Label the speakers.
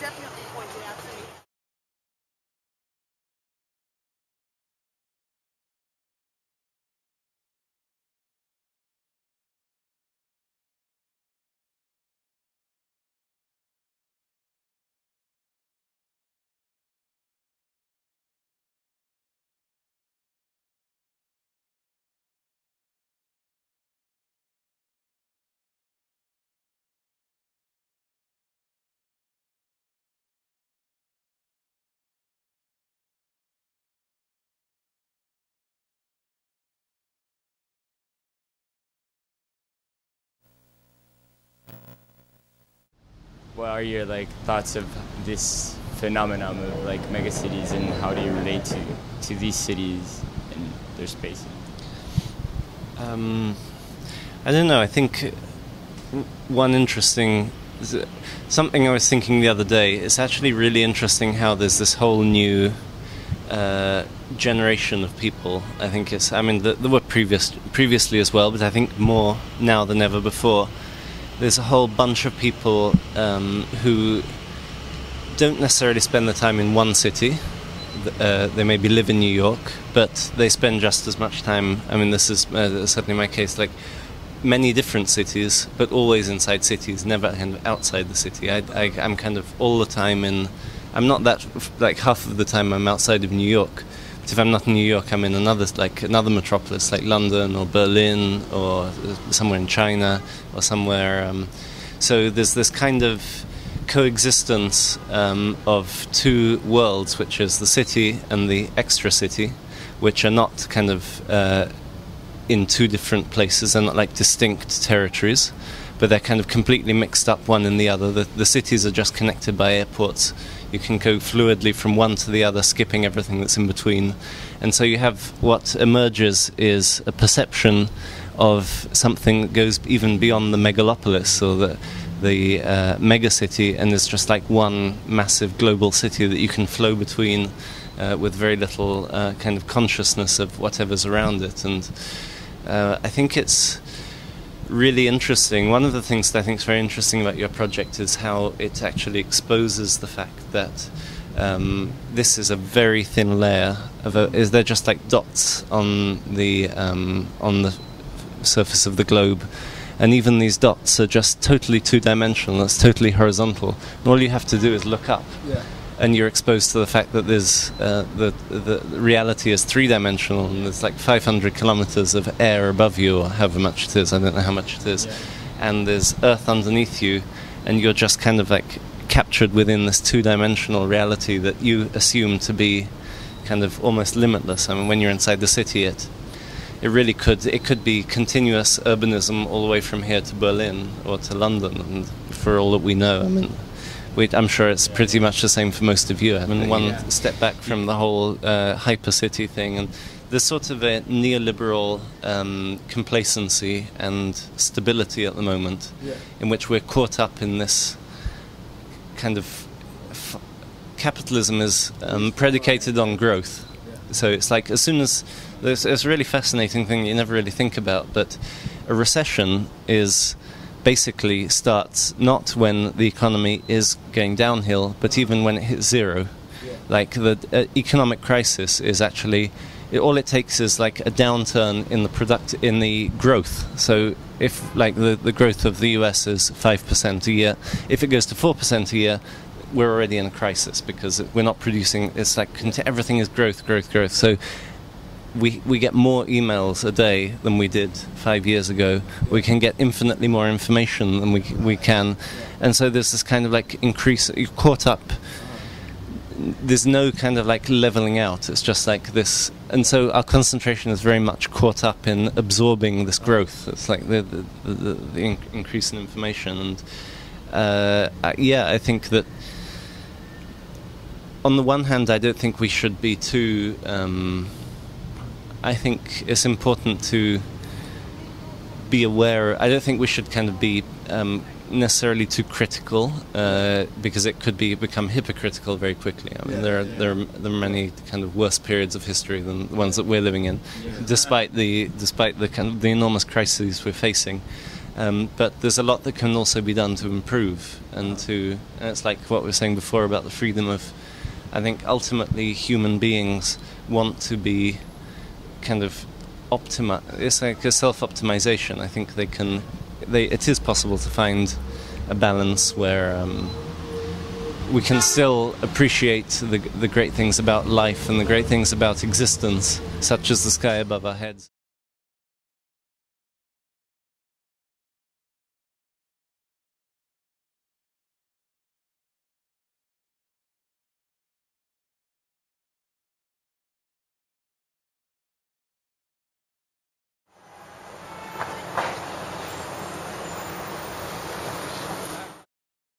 Speaker 1: definitely pointed out to me.
Speaker 2: What are your thoughts of this phenomenon of megacities, and how do you relate to these cities and their spaces?
Speaker 3: I don't know. I think one interesting something I was thinking the other day. It's actually really interesting how there's this whole new generation of people. I think it's. I mean, there were previously as well, but I think more now than ever before. There's a whole bunch of people who don't necessarily spend the time in one city. They maybe live in New York, but they spend just as much time. I mean, this is certainly my case. Many different cities, but always inside cities, never kind of outside the city. I'm kind of all the time in. I'm not that half of the time I'm outside of New York. But if I'm not in New York, I'm in another metropolis like London or Berlin or somewhere in China or somewhere. So there's this kind of coexistence of two worlds, which is the city and the extra city, which are not kind of in two different places and not distinct territories, but they're kind of completely mixed up one in the other. The cities are just connected by airports. You can go fluidly from one to the other, skipping everything that's in between. And so you have what emerges is a perception of something that goes even beyond the megalopolis or the megacity, and is just one massive global city that you can flow between with very little kind of consciousness of whatever's around it. And I think it's really interesting. One of the things that I think is very interesting about your project is how it actually exposes the fact that this is a very thin layer is there just dots on the surface of the globe, and even these dots are just totally two-dimensional. It's totally horizontal, and all you have to do is look up.
Speaker 4: Yeah.
Speaker 3: And you're exposed to the fact that there's the reality is three-dimensional, and there's 500 kilometers of air above you, or however much it is. I don't know how much it is. Yeah. And there's Earth underneath you, and you're just kind of captured within this two-dimensional reality that you assume to be kind of almost limitless. I mean, when you're inside the city, it really could be continuous urbanism all the way from here to Berlin or to London, and for all that we know, I mean. I'm sure it's pretty much the same for most of you. I mean, one step back from the whole hypercity thing, and there's sort of a neoliberal complacency and stability at the moment, in which we're caught up in this kind of capitalism is predicated on growth. So it's as soon as there's a really fascinating thing you never really think about, but a recession basically starts not when the economy is going downhill, but even when it hits zero. The economic crisis is actually all it takes is a downturn in the growth. So if the growth of the US is 5% a year, if it goes to 4% a year, we're already in a crisis, because we're not producing. It's everything is growth. So we get more emails a day than we did 5 years ago. We can get infinitely more information than we can, and so there's this kind of increase. You're caught up. There's no kind of leveling out. It's just this, and so our concentration is very much caught up in absorbing this growth. It's the increase in information, and I think that on the one hand, I don't think we should be too. I think it's important to be aware. I don't think we should kind of be necessarily too critical, because it could become hypocritical very quickly. I mean, there are many kind of worse periods of history than the ones that we're living in, despite the kind of the enormous crises we're facing. But there's a lot that can also be done to improve, and it's like what we were saying before about the freedom of, I think ultimately human beings want to be kind of it's like a self-optimization. I think it is possible to find a balance where we can still appreciate the great things about life and the great things about existence, such as the sky above our heads.